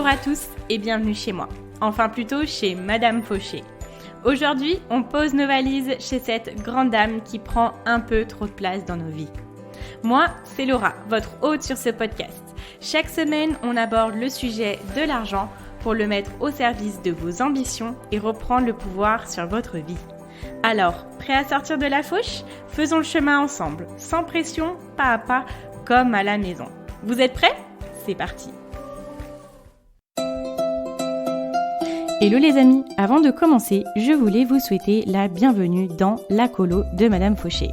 Bonjour à tous et bienvenue chez moi. Enfin plutôt chez Madame Fauché. Aujourd'hui, on pose nos valises chez cette grande dame qui prend un peu trop de place dans nos vies. Moi, c'est Laura, votre hôte sur ce podcast. Chaque semaine, on aborde le sujet de l'argent pour le mettre au service de vos ambitions et reprendre le pouvoir sur votre vie. Alors, prêt à sortir de la fauche ? Faisons le chemin ensemble, sans pression, pas à pas, comme à la maison. Vous êtes prêts ? C'est parti. Hello les amis, avant de commencer, je voulais vous souhaiter la bienvenue dans la colo de Madame Fauché.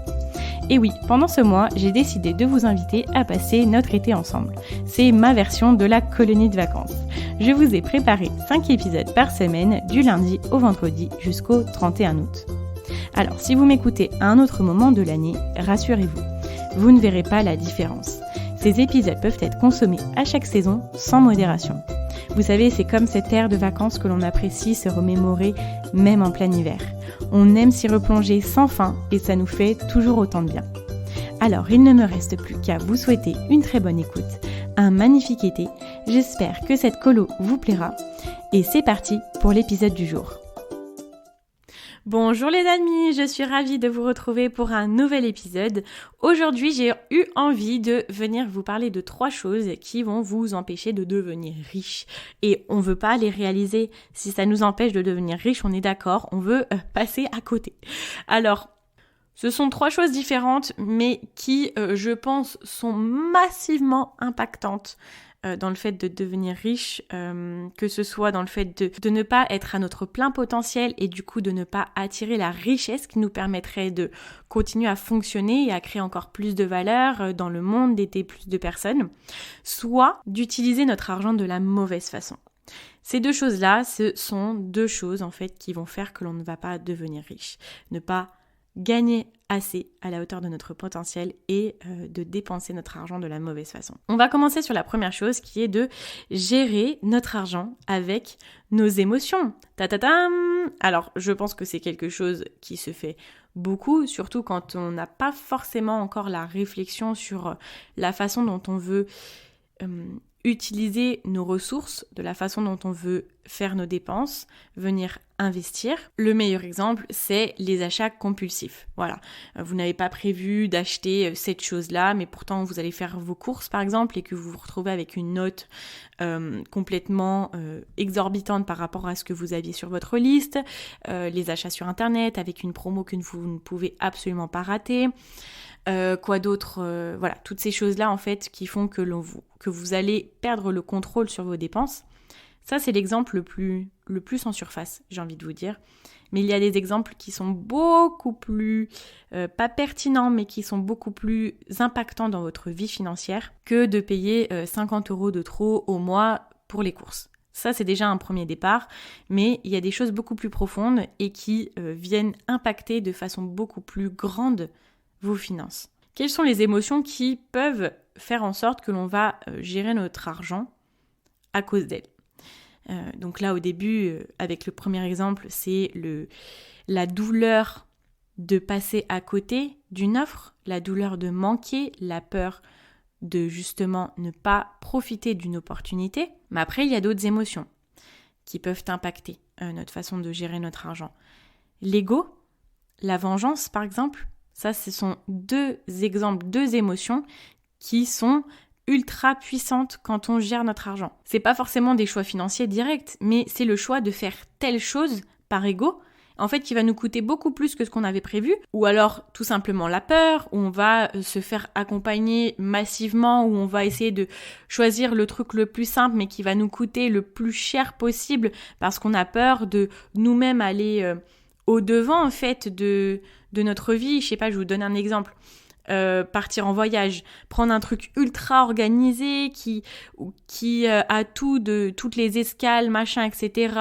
Et oui, pendant ce mois, j'ai décidé de vous inviter à passer notre été ensemble. C'est ma version de la colonie de vacances. Je vous ai préparé 5 épisodes par semaine, du lundi au vendredi jusqu'au 31 août. Alors, si vous m'écoutez à un autre moment de l'année, rassurez-vous, vous ne verrez pas la différence. Ces épisodes peuvent être consommés à chaque saison, sans modération. Vous savez, c'est comme cette ère de vacances que l'on apprécie se remémorer même en plein hiver. On aime s'y replonger sans fin et ça nous fait toujours autant de bien. Alors, il ne me reste plus qu'à vous souhaiter une très bonne écoute, un magnifique été. J'espère que cette colo vous plaira. Et c'est parti pour l'épisode du jour. Bonjour les amis, je suis ravie de vous retrouver pour un nouvel épisode. Aujourd'hui, j'ai eu envie de venir vous parler de 3 choses qui vont vous empêcher de devenir riche. Et on veut pas les réaliser. Si ça nous empêche de devenir riche, on est d'accord, on veut passer à côté. Alors, ce sont 3 choses différentes, mais qui, je pense, sont massivement impactantes dans le fait de devenir riche, que ce soit dans le fait de ne pas être à notre plein potentiel et du coup de ne pas attirer la richesse qui nous permettrait de continuer à fonctionner et à créer encore plus de valeur dans le monde, d'aider plus de personnes, soit d'utiliser notre argent de la mauvaise façon. Ces 2 choses-là, ce sont 2 choses en fait qui vont faire que l'on ne va pas devenir riche. Ne pas gagner assez à la hauteur de notre potentiel et de dépenser notre argent de la mauvaise façon. On va commencer sur la première chose qui est de gérer notre argent avec nos émotions. Alors, je pense que c'est quelque chose qui se fait beaucoup, surtout quand on n'a pas forcément encore la réflexion sur la façon dont on veut utiliser nos ressources, de la façon dont on veut faire nos dépenses, venir investir. Le meilleur exemple, c'est les achats compulsifs. Voilà, vous n'avez pas prévu d'acheter cette chose-là, mais pourtant vous allez faire vos courses par exemple et que vous vous retrouvez avec une note complètement exorbitante par rapport à ce que vous aviez sur votre liste, les achats sur internet avec une promo que vous ne pouvez absolument pas rater. Quoi d'autre, voilà, toutes ces choses-là en fait qui font que vous allez perdre le contrôle sur vos dépenses. Ça, c'est l'exemple le plus en surface, j'ai envie de vous dire. Mais il y a des exemples qui sont beaucoup plus, pas pertinents, mais qui sont beaucoup plus impactants dans votre vie financière que de payer 50 € de trop au mois pour les courses. Ça, c'est déjà un premier départ, mais il y a des choses beaucoup plus profondes et qui viennent impacter de façon beaucoup plus grande vos finances. Quelles sont les émotions qui peuvent faire en sorte que l'on va gérer notre argent à cause d'elles ? Donc là, au début, avec le premier exemple, c'est la douleur de passer à côté d'une offre, la douleur de manquer, la peur de justement ne pas profiter d'une opportunité. Mais après, il y a d'autres émotions qui peuvent impacter notre façon de gérer notre argent. L'ego, la vengeance par exemple, ça, ce sont 2 exemples, 2 émotions qui sont ultra puissantes quand on gère notre argent. C'est pas forcément des choix financiers directs, mais c'est le choix de faire telle chose par ego, en fait, qui va nous coûter beaucoup plus que ce qu'on avait prévu, ou alors tout simplement la peur, où on va se faire accompagner massivement, où on va essayer de choisir le truc le plus simple, mais qui va nous coûter le plus cher possible, parce qu'on a peur de nous-mêmes aller au-devant, en fait, de notre vie. Je sais pas, je vous donne un exemple. Partir en voyage, prendre un truc ultra organisé qui a toutes les escales, machin, etc.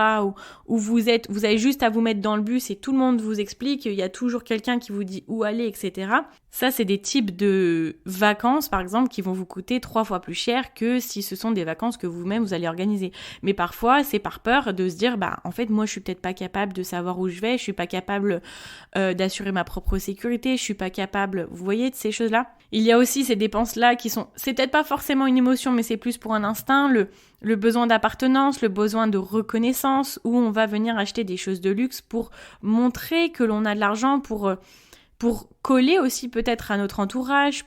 où vous avez juste à vous mettre dans le bus et tout le monde vous explique, il y a toujours quelqu'un qui vous dit où aller, etc. Ça, c'est des types de vacances, par exemple, qui vont vous coûter 3 fois plus cher que si ce sont des vacances que vous-même vous allez organiser. Mais parfois, c'est par peur de se dire, en fait, moi, je suis peut-être pas capable de savoir où je vais, je suis pas capable d'assurer ma propre sécurité, je suis pas capable, vous voyez, de ces choses-là. Il y a aussi ces dépenses-là qui sont, c'est peut-être pas forcément une émotion, mais c'est plus pour un instinct, le besoin d'appartenance, le besoin de reconnaissance, où on va venir acheter des choses de luxe pour montrer que l'on a de l'argent, pour coller aussi peut-être à notre entourage,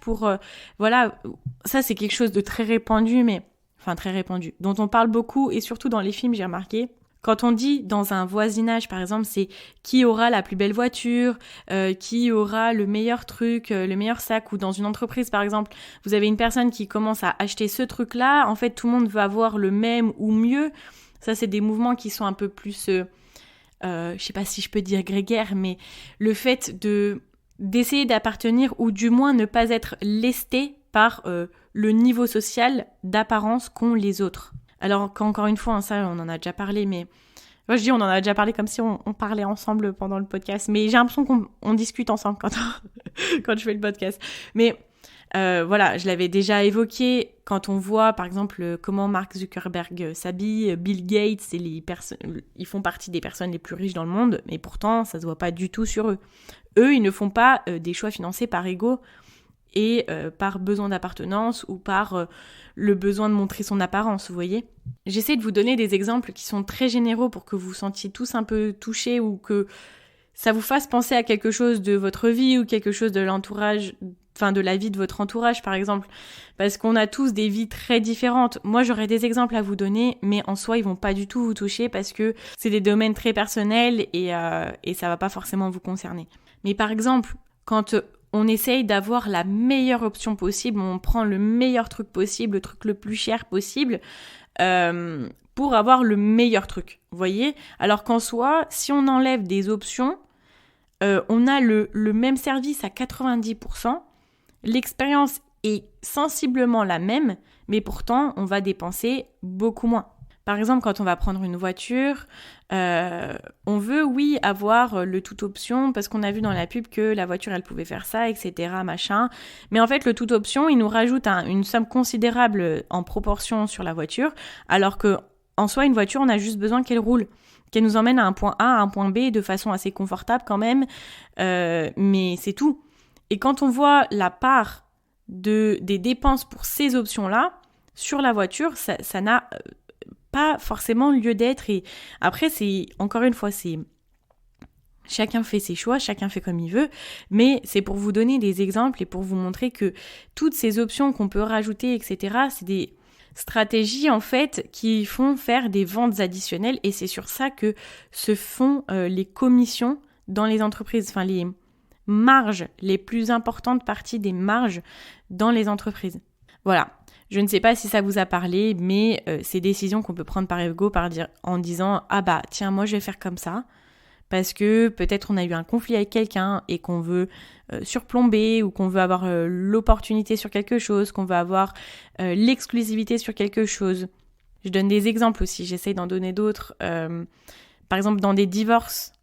voilà, ça c'est quelque chose de très répandu, très répandu, dont on parle beaucoup, et surtout dans les films, j'ai remarqué. Quand on dit dans un voisinage, par exemple, c'est qui aura la plus belle voiture, qui aura le meilleur truc, le meilleur sac, ou dans une entreprise, par exemple, vous avez une personne qui commence à acheter ce truc-là, en fait, tout le monde veut avoir le même ou mieux. Ça, c'est des mouvements qui sont un peu plus, je sais pas si je peux dire grégaires, mais le fait d'essayer d'appartenir, ou du moins ne pas être lesté par le niveau social d'apparence qu'ont les autres. Alors qu'encore une fois, ça on en a déjà parlé, mais moi je dis on en a déjà parlé comme si on parlait ensemble pendant le podcast, mais j'ai l'impression qu'on discute ensemble quand je fais le podcast. Mais voilà, je l'avais déjà évoqué, quand on voit par exemple comment Mark Zuckerberg s'habille, Bill Gates, ils font partie des personnes les plus riches dans le monde, mais pourtant ça se voit pas du tout sur eux. Eux, ils ne font pas des choix financés par ego et par besoin d'appartenance ou par le besoin de montrer son apparence, vous voyez. J'essaie de vous donner des exemples qui sont très généraux pour que vous vous sentiez tous un peu touchés, ou que ça vous fasse penser à quelque chose de votre vie ou quelque chose de l'entourage, de la vie de votre entourage par exemple, parce qu'on a tous des vies très différentes. Moi j'aurais des exemples à vous donner, mais en soi ils vont pas du tout vous toucher parce que c'est des domaines très personnels et ça va pas forcément vous concerner. Mais par exemple, quand on essaye d'avoir la meilleure option possible, on prend le meilleur truc possible, le truc le plus cher possible, pour avoir le meilleur truc, vous voyez ? Alors qu'en soi, si on enlève des options, on a le même service à 90%, l'expérience est sensiblement la même, mais pourtant on va dépenser beaucoup moins. Par exemple, quand on va prendre une voiture, on veut, oui, avoir le tout option parce qu'on a vu dans la pub que la voiture, elle pouvait faire ça, etc., machin. Mais en fait, le tout option, il nous rajoute une somme considérable en proportion sur la voiture, alors que en soi, une voiture, on a juste besoin qu'elle roule, qu'elle nous emmène à un point A, à un point B de façon assez confortable quand même, mais c'est tout. Et quand on voit la part des dépenses pour ces options-là sur la voiture, ça n'a pas forcément lieu d'être. Et après, c'est encore une fois, c'est chacun fait ses choix, chacun fait comme il veut, mais c'est pour vous donner des exemples et pour vous montrer que toutes ces options qu'on peut rajouter, etc., c'est des stratégies en fait qui font faire des ventes additionnelles, et c'est sur ça que se font les commissions dans les entreprises, les marges, les plus importantes parties des marges dans les entreprises. Voilà. Je ne sais pas si ça vous a parlé, mais ces décisions qu'on peut prendre par ego, en disant « Ah bah tiens, moi je vais faire comme ça », parce que peut-être on a eu un conflit avec quelqu'un et qu'on veut surplomber, ou qu'on veut avoir l'opportunité sur quelque chose, qu'on veut avoir l'exclusivité sur quelque chose. Je donne des exemples aussi, j'essaye d'en donner d'autres. Par exemple, dans des divorces,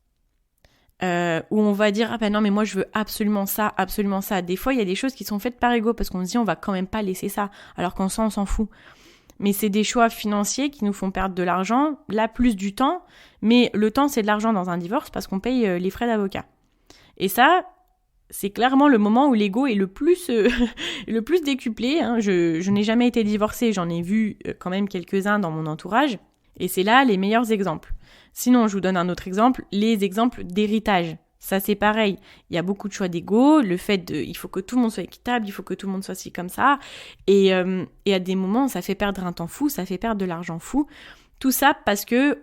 où on va dire « Ah ben non, mais moi je veux absolument ça, absolument ça ». Des fois, il y a des choses qui sont faites par ego parce qu'on se dit « On va quand même pas laisser ça », alors qu'en soi, on s'en fout. Mais c'est des choix financiers qui nous font perdre de l'argent, là plus du temps, mais le temps c'est de l'argent dans un divorce parce qu'on paye les frais d'avocat. Et ça, c'est clairement le moment où l'ego est le plus décuplé. Hein. Je n'ai jamais été divorcée, j'en ai vu quand même quelques-uns dans mon entourage, et c'est là les meilleurs exemples. Sinon, je vous donne un autre exemple, les exemples d'héritage. Ça, c'est pareil. Il y a beaucoup de choix d'ego, le fait il faut que tout le monde soit équitable, il faut que tout le monde soit ci comme ça. Et à des moments, ça fait perdre un temps fou, ça fait perdre de l'argent fou. Tout ça parce que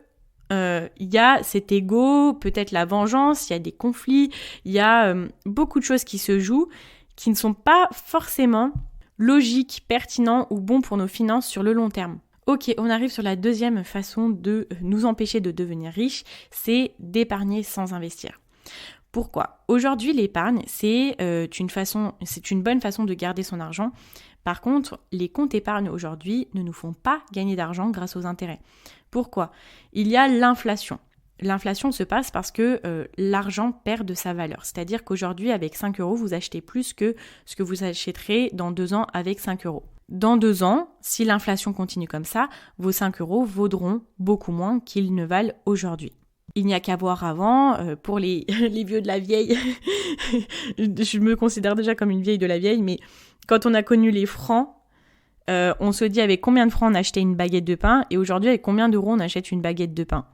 il y a cet ego, peut-être la vengeance, il y a des conflits, il y a beaucoup de choses qui se jouent, qui ne sont pas forcément logiques, pertinents ou bons pour nos finances sur le long terme. Ok, on arrive sur la deuxième façon de nous empêcher de devenir riches, c'est d'épargner sans investir. Pourquoi ? Aujourd'hui, l'épargne, c'est une bonne façon de garder son argent. Par contre, les comptes épargne aujourd'hui ne nous font pas gagner d'argent grâce aux intérêts. Pourquoi ? Il y a l'inflation. L'inflation se passe parce que l'argent perd de sa valeur. C'est-à-dire qu'aujourd'hui, avec 5 €, vous achetez plus que ce que vous achèterez dans 2 ans avec 5 €. Dans 2 ans, si l'inflation continue comme ça, vos 5 € vaudront beaucoup moins qu'ils ne valent aujourd'hui. Il n'y a qu'à voir avant, pour les vieux de la vieille, je me considère déjà comme une vieille de la vieille, mais quand on a connu les francs, on se dit avec combien de francs on achetait une baguette de pain, et aujourd'hui avec combien d'euros on achète une baguette de pain.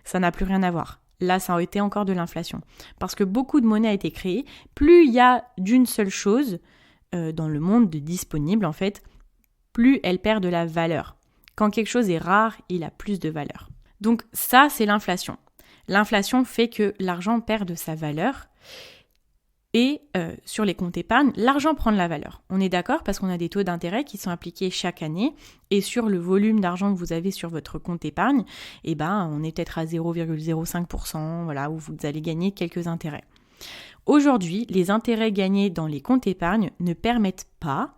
Ça n'a plus rien à voir. Là, ça a été encore de l'inflation. Parce que beaucoup de monnaie a été créée, plus il y a d'une seule chose dans le monde de disponible, en fait, plus elle perd de la valeur. Quand quelque chose est rare, il a plus de valeur. Donc ça, c'est l'inflation. L'inflation fait que l'argent perd de sa valeur et sur les comptes épargne, l'argent prend de la valeur. On est d'accord parce qu'on a des taux d'intérêt qui sont appliqués chaque année et sur le volume d'argent que vous avez sur votre compte épargne, on est peut-être à 0,05%, voilà, où vous allez gagner quelques intérêts. Aujourd'hui, les intérêts gagnés dans les comptes épargne ne permettent pas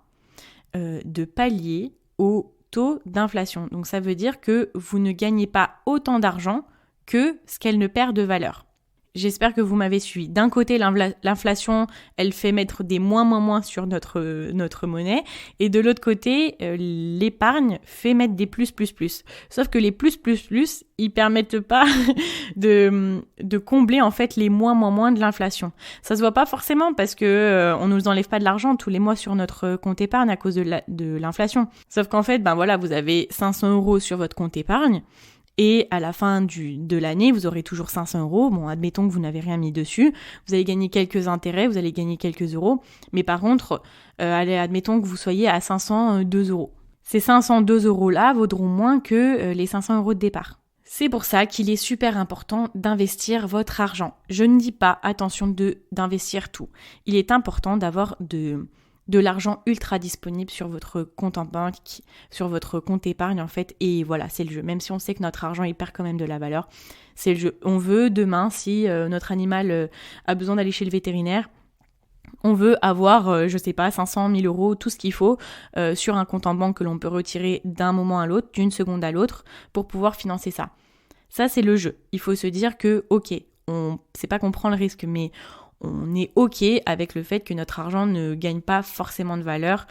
de pallier au taux d'inflation. Donc ça veut dire que vous ne gagnez pas autant d'argent que ce qu'elle ne perd de valeur. J'espère que vous m'avez suivi. D'un côté, l'inflation, elle fait mettre des moins sur notre monnaie. Et de l'autre côté, l'épargne fait mettre des plus. Sauf que les plus, ils permettent pas de combler en fait les moins de l'inflation. Ça se voit pas forcément parce que on nous enlève pas de l'argent tous les mois sur notre compte épargne à cause de l'inflation. Sauf qu'en fait, vous avez 500 € sur votre compte épargne. Et à la fin de l'année, vous aurez toujours 500 €. Bon, admettons que vous n'avez rien mis dessus. Vous allez gagner quelques intérêts, vous allez gagner quelques euros. Mais par contre, admettons que vous soyez à 502 €. Ces 502 € vaudront moins que les 500 € de départ. C'est pour ça qu'il est super important d'investir votre argent. Je ne dis pas, attention, d'investir tout. Il est important d'avoir de l'argent ultra disponible sur votre compte en banque, sur votre compte épargne en fait, et voilà, c'est le jeu. Même si on sait que notre argent il perd quand même de la valeur, c'est le jeu. On veut demain, si notre animal a besoin d'aller chez le vétérinaire, on veut avoir, 500 000 €, tout ce qu'il faut sur un compte en banque que l'on peut retirer d'un moment à l'autre, d'une seconde à l'autre, pour pouvoir financer ça. Ça, c'est le jeu. Il faut se dire que, ok, c'est pas qu'on prend le risque, mais on est ok avec le fait que notre argent ne gagne pas forcément de valeur.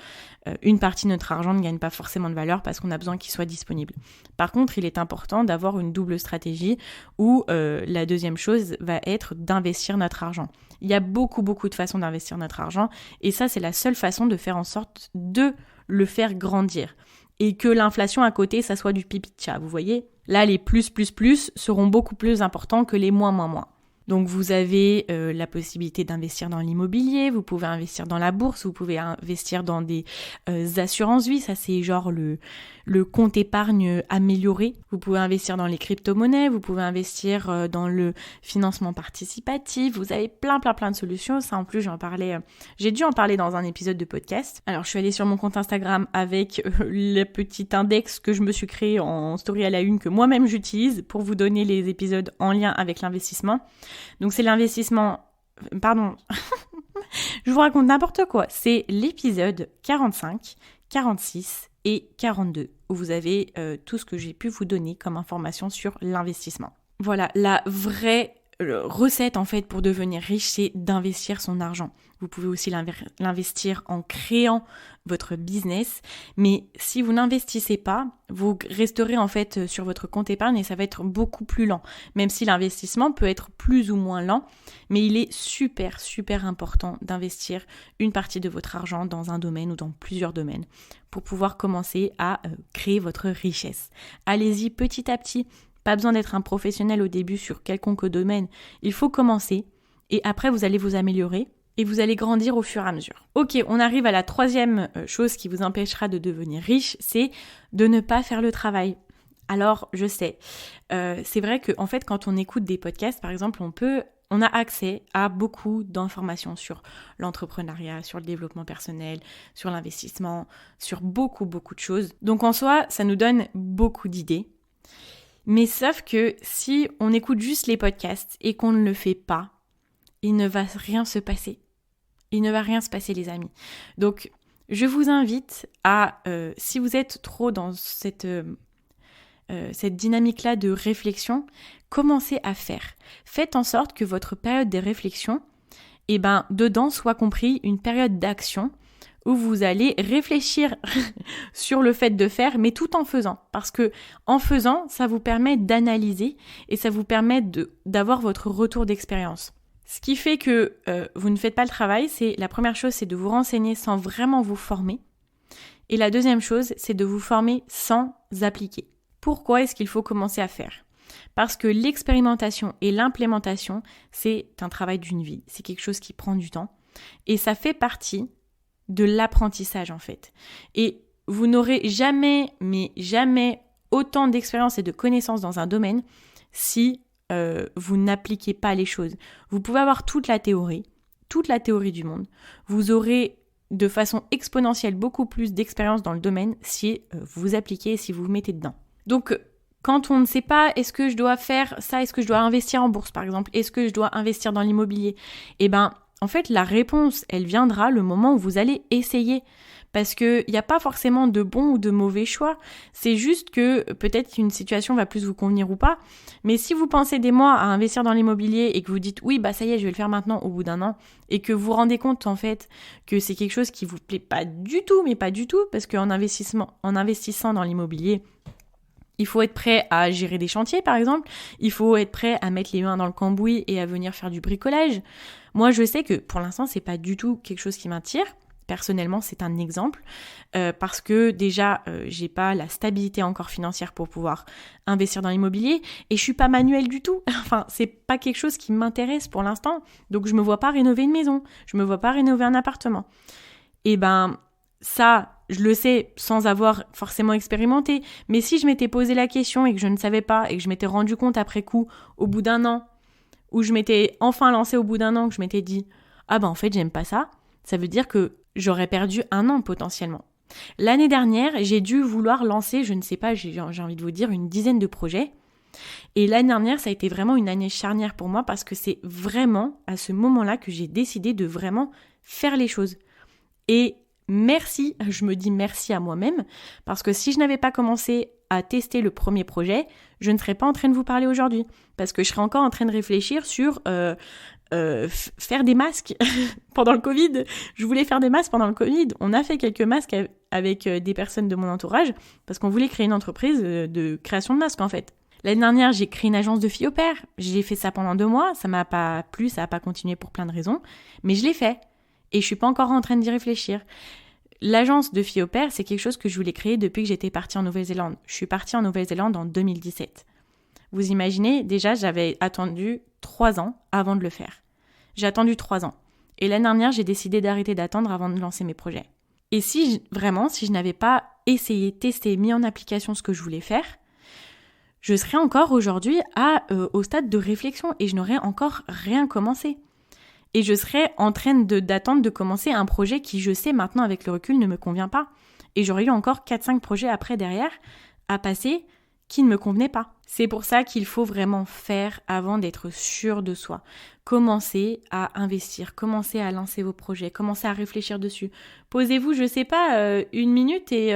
Une partie de notre argent ne gagne pas forcément de valeur parce qu'on a besoin qu'il soit disponible. Par contre, il est important d'avoir une double stratégie où la deuxième chose va être d'investir notre argent. Il y a beaucoup de façons d'investir notre argent et ça, c'est la seule façon de faire en sorte de le faire grandir. Et que l'inflation à côté, ça soit du pipi de chat, vous voyez ? Là, les plus seront beaucoup plus importants que les moins. Donc vous avez la possibilité d'investir dans l'immobilier, vous pouvez investir dans la bourse, vous pouvez investir dans des assurances vie, ça c'est genre le compte épargne amélioré. Vous pouvez investir dans les crypto-monnaies, vous pouvez investir dans le financement participatif, vous avez plein de solutions. Ça en plus j'ai dû en parler dans un épisode de podcast. Alors je suis allée sur mon compte Instagram avec le petit index que je me suis créé en story à la une que moi-même j'utilise pour vous donner les épisodes en lien avec l'investissement. Donc c'est l'investissement... Pardon, je vous raconte n'importe quoi. C'est l'épisode 45, 46 et 42 où vous avez tout ce que j'ai pu vous donner comme information sur l'investissement. Voilà, la vraie recette en fait pour devenir riche, c'est d'investir son argent. Vous pouvez aussi l'investir en créant votre business, mais si vous n'investissez pas, vous resterez en fait sur votre compte épargne et ça va être beaucoup plus lent. Même si l'investissement peut être plus ou moins lent, mais il est super important d'investir une partie de votre argent dans un domaine ou dans plusieurs domaines pour pouvoir commencer à créer votre richesse. Allez-y petit à petit. Pas besoin d'être un professionnel au début sur quelconque domaine. Il faut commencer et après vous allez vous améliorer et vous allez grandir au fur et à mesure. Ok, on arrive à la troisième chose qui vous empêchera de devenir riche, c'est de ne pas faire le travail. Alors, je sais, c'est vrai qu'en fait, quand on écoute des podcasts, par exemple, on a accès à beaucoup d'informations sur l'entrepreneuriat, sur le développement personnel, sur l'investissement, sur beaucoup de choses. Donc en soi, ça nous donne beaucoup d'idées. Mais sauf que si on écoute juste les podcasts et qu'on ne le fait pas, il ne va rien se passer. Il ne va rien se passer, les amis. Donc, je vous invite à, si vous êtes trop dans cette dynamique-là de réflexion, commencez à faire. Faites en sorte que votre période de réflexion, dedans soit compris une période d'action où vous allez réfléchir sur le fait de faire, mais tout en faisant. Parce que en faisant, ça vous permet d'analyser et ça vous permet d'avoir votre retour d'expérience. Ce qui fait que vous ne faites pas le travail, c'est la première chose, c'est de vous renseigner sans vraiment vous former. Et la deuxième chose, c'est de vous former sans appliquer. Pourquoi est-ce qu'il faut commencer à faire ? Parce que l'expérimentation et l'implémentation, c'est un travail d'une vie. C'est quelque chose qui prend du temps. Et ça fait partie de l'apprentissage en fait. Et vous n'aurez jamais, mais jamais autant d'expérience et de connaissances dans un domaine si vous n'appliquez pas les choses. Vous pouvez avoir toute la théorie du monde. Vous aurez de façon exponentielle beaucoup plus d'expérience dans le domaine si vous appliquez et si vous vous mettez dedans. Donc, quand on ne sait pas, est-ce que je dois faire ça, est-ce que je dois investir en bourse par exemple, est-ce que je dois investir dans l'immobilier ? Eh ben, en fait, la réponse, elle viendra le moment où vous allez essayer. Parce qu'il n'y a pas forcément de bon ou de mauvais choix. C'est juste que peut-être une situation va plus vous convenir ou pas. Mais si vous pensez des mois à investir dans l'immobilier et que vous dites oui, bah ça y est, je vais le faire maintenant au bout d'un an, et que vous vous rendez compte en fait que c'est quelque chose qui vous plaît pas du tout, mais pas du tout, parce qu'en investissant dans l'immobilier, il faut être prêt à gérer des chantiers, par exemple. Il faut être prêt à mettre les mains dans le cambouis et à venir faire du bricolage. Moi, je sais que pour l'instant, c'est pas du tout quelque chose qui m'attire. Personnellement, c'est un exemple parce que déjà, j'ai pas la stabilité encore financière pour pouvoir investir dans l'immobilier et je suis pas manuelle du tout. Enfin, c'est pas quelque chose qui m'intéresse pour l'instant. Donc, je me vois pas rénover une maison. Je me vois pas rénover un appartement. Et ben, ça, je le sais sans avoir forcément expérimenté. Mais si je m'étais posé la question et que je ne savais pas et que je m'étais rendu compte après coup, au bout d'un an, où je m'étais enfin lancée au bout d'un an, que je m'étais dit « Ah ben en fait, j'aime pas ça », ça veut dire que j'aurais perdu 1 an potentiellement. L'année dernière, j'ai dû vouloir lancer, je ne sais pas, j'ai envie de vous dire, une dizaine de projets. Et l'année dernière, ça a été vraiment une année charnière pour moi parce que c'est vraiment à ce moment-là que j'ai décidé de vraiment faire les choses. Et merci, je me dis merci à moi-même, parce que si je n'avais pas commencé à tester le premier projet, je ne serais pas en train de vous parler aujourd'hui, parce que je serais encore en train de réfléchir sur faire des masques pendant le Covid. Je voulais faire des masques pendant le Covid. On a fait quelques masques avec des personnes de mon entourage, parce qu'on voulait créer une entreprise de création de masques en fait. L'année dernière, j'ai créé une agence de filles au pair. J'ai fait ça pendant 2 mois, ça m'a pas plu, ça n'a pas continué pour plein de raisons, mais je l'ai fait. Et je suis pas encore en train d'y réfléchir. L'agence de filles au pair, c'est quelque chose que je voulais créer depuis que j'étais partie en Nouvelle-Zélande. Je suis partie en Nouvelle-Zélande en 2017. Vous imaginez, déjà, j'avais attendu 3 ans avant de le faire. J'ai attendu 3 ans. Et l'année dernière, j'ai décidé d'arrêter d'attendre avant de lancer mes projets. Et si je n'avais pas essayé, testé, mis en application ce que je voulais faire, je serais encore aujourd'hui au stade de réflexion et je n'aurais encore rien commencé. Et je serais en train d'attendre de commencer un projet qui, je sais maintenant avec le recul, ne me convient pas. Et j'aurais eu encore 4-5 projets après derrière à passer qui ne me convenaient pas. C'est pour ça qu'il faut vraiment faire avant d'être sûr de soi. Commencez à investir, commencez à lancer vos projets, commencez à réfléchir dessus. Posez-vous, je sais pas, 1 minute et...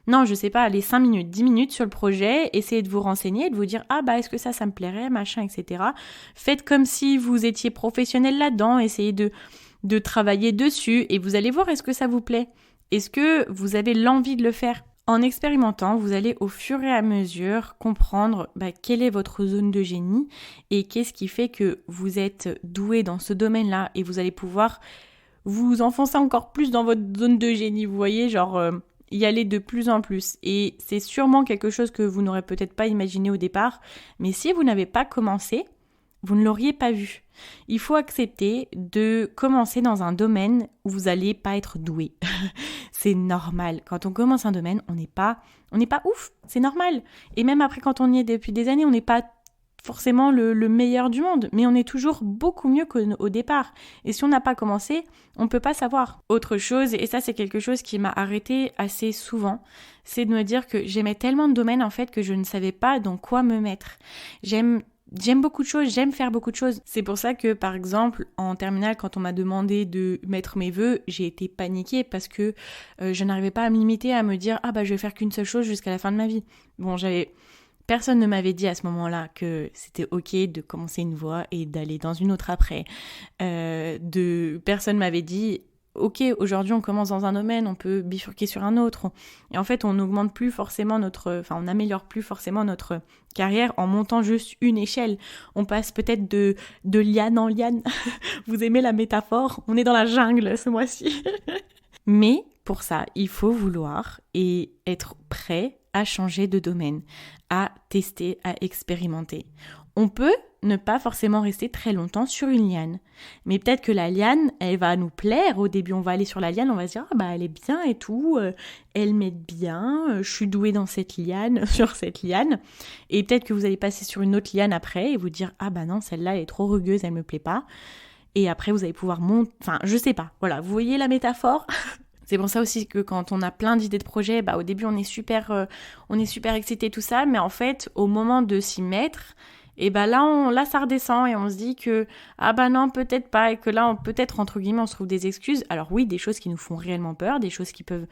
non, je sais pas, allez, 5 minutes, 10 minutes sur le projet, essayez de vous renseigner, de vous dire « Ah bah, est-ce que ça me plairait, machin, etc. » Faites comme si vous étiez professionnel là-dedans, essayez de travailler dessus et vous allez voir est-ce que ça vous plaît. Est-ce que vous avez l'envie de le faire ? En expérimentant, vous allez au fur et à mesure comprendre quelle est votre zone de génie et qu'est-ce qui fait que vous êtes doué dans ce domaine-là et vous allez pouvoir vous enfoncer encore plus dans votre zone de génie, vous voyez, genre y aller de plus en plus. Et c'est sûrement quelque chose que vous n'aurez peut-être pas imaginé au départ, mais si vous n'avez pas commencé, vous ne l'auriez pas vu. Il faut accepter de commencer dans un domaine où vous n'allez pas être doué. C'est normal. Quand on commence un domaine, on n'est pas ouf. C'est normal. Et même après, quand on y est depuis des années, on n'est pas forcément le meilleur du monde, mais on est toujours beaucoup mieux qu'au départ. Et si on n'a pas commencé, on ne peut pas savoir. Autre chose, et ça c'est quelque chose qui m'a arrêtée assez souvent, c'est de me dire que j'aimais tellement de domaines en fait que je ne savais pas dans quoi me mettre. J'aime beaucoup de choses, j'aime faire beaucoup de choses. C'est pour ça que, par exemple, en terminale, quand on m'a demandé de mettre mes vœux, j'ai été paniquée parce que je n'arrivais pas à me limiter à me dire « Ah bah je vais faire qu'une seule chose jusqu'à la fin de ma vie ». Bon, personne ne m'avait dit à ce moment-là que c'était ok de commencer une voie et d'aller dans une autre après. Personne m'avait dit ok, aujourd'hui on commence dans un domaine, on peut bifurquer sur un autre. Et en fait, on n'augmente plus forcément on n'améliore plus forcément notre carrière en montant juste une échelle. On passe peut-être de liane en liane. Vous aimez la métaphore? On est dans la jungle ce mois-ci. Mais pour ça, il faut vouloir et être prêt à changer de domaine, à tester, à expérimenter. On peut ne pas forcément rester très longtemps sur une liane. Mais peut-être que la liane, elle va nous plaire. Au début, on va aller sur la liane, on va se dire, elle est bien et tout, elle m'aide bien, je suis douée dans cette liane, sur cette liane. Et peut-être que vous allez passer sur une autre liane après et vous dire, non, celle-là, elle est trop rugueuse, elle me plaît pas. Et après, vous allez pouvoir monter, je sais pas. Voilà, vous voyez la métaphore? C'est pour ça aussi que quand on a plein d'idées de projets, au début, on est super excité, tout ça. Mais en fait, au moment de s'y mettre, et là ça redescend et on se dit que non, peut-être pas, et que là peut-être entre guillemets on se trouve des excuses. Alors oui, des choses qui nous font réellement peur, des choses qui peuvent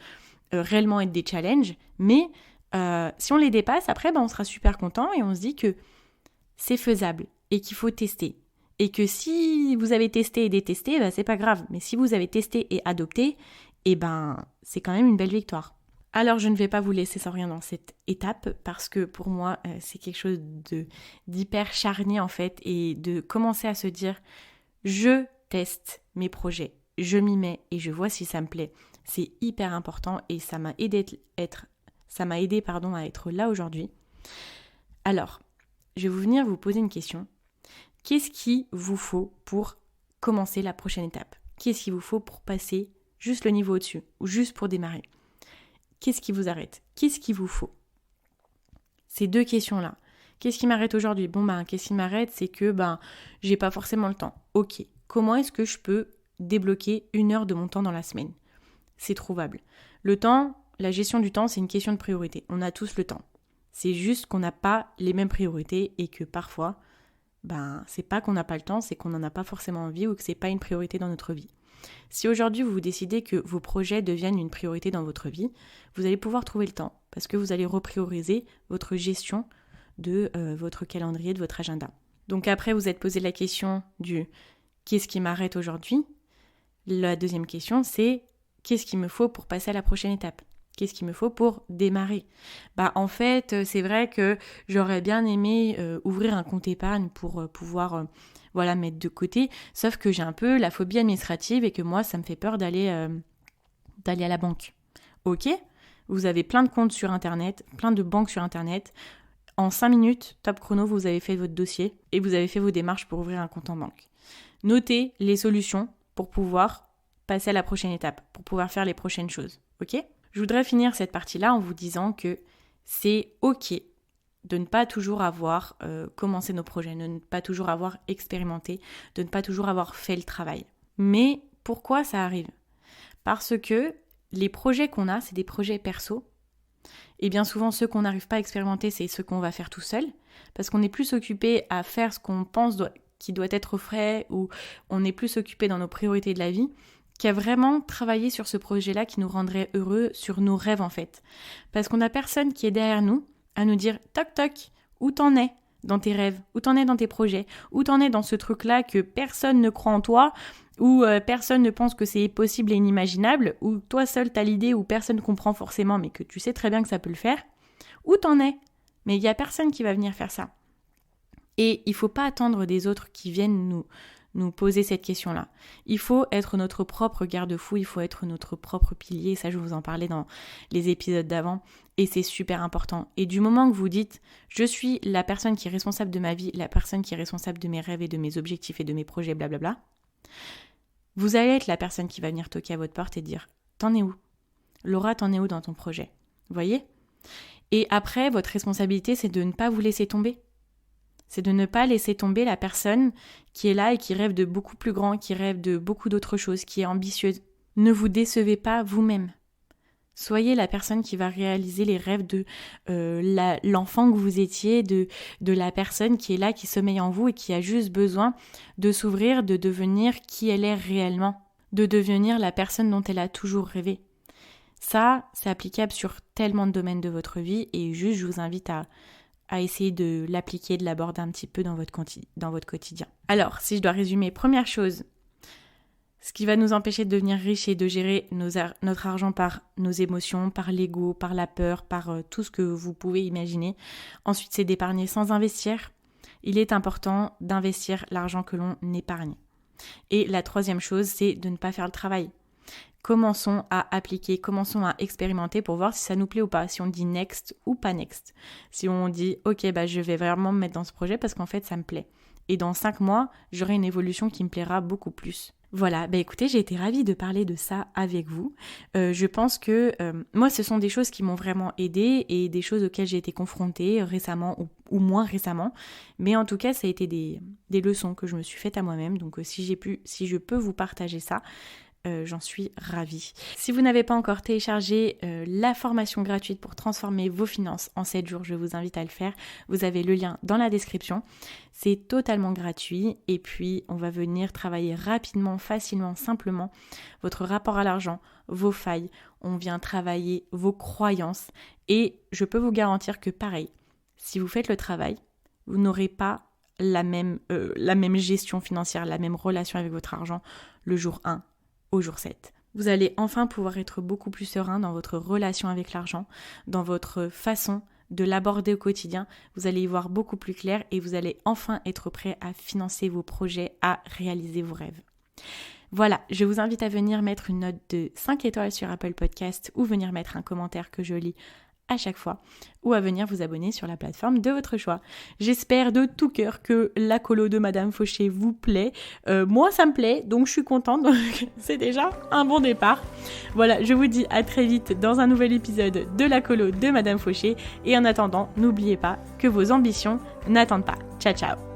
réellement être des challenges, mais si on les dépasse, après on sera super content et on se dit que c'est faisable et qu'il faut tester. Et que si vous avez testé et détesté, c'est pas grave. Mais si vous avez testé et adopté, c'est quand même une belle victoire. Alors, je ne vais pas vous laisser sans rien dans cette étape parce que pour moi, c'est quelque chose d'hyper charnier en fait, et de commencer à se dire je teste mes projets, je m'y mets et je vois si ça me plaît. C'est hyper important et ça m'a aidé à être là aujourd'hui. Alors, je vais venir vous poser une question. Qu'est-ce qu'il vous faut pour commencer la prochaine étape? Qu'est-ce qu'il vous faut pour passer juste le niveau au-dessus ou juste pour démarrer? Qu'est-ce qui vous arrête? Qu'est-ce qu'il vous faut? Ces deux questions-là. Qu'est-ce qui m'arrête aujourd'hui? Qu'est-ce qui m'arrête? C'est que j'ai pas forcément le temps. Ok, comment est-ce que je peux débloquer 1 heure de mon temps dans la semaine? C'est trouvable. Le temps, la gestion du temps, c'est une question de priorité. On a tous le temps. C'est juste qu'on n'a pas les mêmes priorités et que parfois, c'est pas qu'on n'a pas le temps, c'est qu'on n'en a pas forcément envie ou que c'est pas une priorité dans notre vie. Si aujourd'hui vous décidez que vos projets deviennent une priorité dans votre vie, vous allez pouvoir trouver le temps parce que vous allez reprioriser votre gestion de votre calendrier, de votre agenda. Donc après, vous êtes posé la question du qu'est-ce qui m'arrête aujourd'hui? La deuxième question, c'est qu'est-ce qu'il me faut pour passer à la prochaine étape? Qu'est-ce qu'il me faut pour démarrer? En fait, c'est vrai que j'aurais bien aimé ouvrir un compte épargne pour pouvoir mettre de côté, sauf que j'ai un peu la phobie administrative et que moi, ça me fait peur d'aller à la banque. Ok, vous avez plein de comptes sur Internet, plein de banques sur Internet. En 5 minutes, top chrono, vous avez fait votre dossier et vous avez fait vos démarches pour ouvrir un compte en banque. Notez les solutions pour pouvoir passer à la prochaine étape, pour pouvoir faire les prochaines choses. Ok ? Je voudrais finir cette partie-là en vous disant que c'est ok de ne pas toujours avoir commencé nos projets, de ne pas toujours avoir expérimenté, de ne pas toujours avoir fait le travail. Mais pourquoi ça arrive? Parce que les projets qu'on a, c'est des projets perso. Et bien souvent, ceux qu'on n'arrive pas à expérimenter, c'est ceux qu'on va faire tout seul. Parce qu'on est plus occupé à faire ce qu'on pense qui doit être fait, ou on est plus occupé dans nos priorités de la vie, qu'à vraiment travailler sur ce projet-là qui nous rendrait heureux, sur nos rêves en fait. Parce qu'on n'a personne qui est derrière nous à nous dire « toc toc, où t'en es dans tes rêves, où t'en es dans tes projets, où t'en es dans ce truc-là que personne ne croit en toi, où personne ne pense que c'est possible et inimaginable, où toi seul t'as l'idée, où personne ne comprend forcément mais que tu sais très bien que ça peut le faire, où t'en es? Mais il n'y a personne qui va venir faire ça. Et il ne faut pas attendre des autres qui viennent nous poser cette question-là. Il faut être notre propre garde-fou, il faut être notre propre pilier, ça je vous en parlais dans les épisodes d'avant, et c'est super important. Et du moment que vous dites « je suis la personne qui est responsable de ma vie, la personne qui est responsable de mes rêves et de mes objectifs et de mes projets, blablabla », vous allez être la personne qui va venir toquer à votre porte et dire « t'en es où? Laura, t'en es où dans ton projet ?» Vous voyez ? Et après, votre responsabilité, c'est de ne pas vous laisser tomber. C'est de ne pas laisser tomber la personne qui est là et qui rêve de beaucoup plus grand, qui rêve de beaucoup d'autres choses, qui est ambitieuse. Ne vous décevez pas vous-même. Soyez la personne qui va réaliser les rêves de l'enfant que vous étiez, de la personne qui est là, qui sommeille en vous et qui a juste besoin de s'ouvrir, de devenir qui elle est réellement, de devenir la personne dont elle a toujours rêvé. Ça, c'est applicable sur tellement de domaines de votre vie et juste je vous invite à essayer de l'appliquer, de l'aborder un petit peu dans votre quotidien. Alors, si je dois résumer, première chose, Ce qui va nous empêcher de devenir riches et de gérer notre argent par nos émotions, par l'ego, par la peur, par tout ce que vous pouvez imaginer. Ensuite, c'est d'épargner sans investir. Il est important d'investir l'argent que l'on épargne. Et la troisième chose, c'est de ne pas faire le travail. Commençons à appliquer, commençons à expérimenter pour voir si ça nous plaît ou pas, si on dit next ou pas next. Si on dit ok, je vais vraiment me mettre dans ce projet parce qu'en fait ça me plaît. Et dans 5 mois, j'aurai une évolution qui me plaira beaucoup plus. Voilà, écoutez, j'ai été ravie de parler de ça avec vous. Je pense que moi, ce sont des choses qui m'ont vraiment aidée et des choses auxquelles j'ai été confrontée récemment ou moins récemment. Mais en tout cas, ça a été des leçons que je me suis faites à moi-même. Donc si je peux vous partager ça, j'en suis ravie. Si vous n'avez pas encore téléchargé la formation gratuite pour transformer vos finances en 7 jours, je vous invite à le faire. Vous avez le lien dans la description. C'est totalement gratuit et puis on va venir travailler rapidement, facilement, simplement votre rapport à l'argent, vos failles. On vient travailler vos croyances et je peux vous garantir que pareil, si vous faites le travail, vous n'aurez pas la même gestion financière, la même relation avec votre argent le jour 1 au jour 7. Vous allez enfin pouvoir être beaucoup plus serein dans votre relation avec l'argent, dans votre façon de l'aborder au quotidien. Vous allez y voir beaucoup plus clair et vous allez enfin être prêt à financer vos projets, à réaliser vos rêves. Voilà, je vous invite à venir mettre une note de 5 étoiles sur Apple Podcast ou venir mettre un commentaire que je lis à chaque fois ou à venir vous abonner sur la plateforme de votre choix. J'espère de tout cœur que la colo de Madame Fauché vous plaît. Moi, ça me plaît, donc je suis contente. Donc c'est déjà un bon départ. Voilà, je vous dis à très vite dans un nouvel épisode de la colo de Madame Fauché. Et en attendant, n'oubliez pas que vos ambitions n'attendent pas. Ciao, ciao.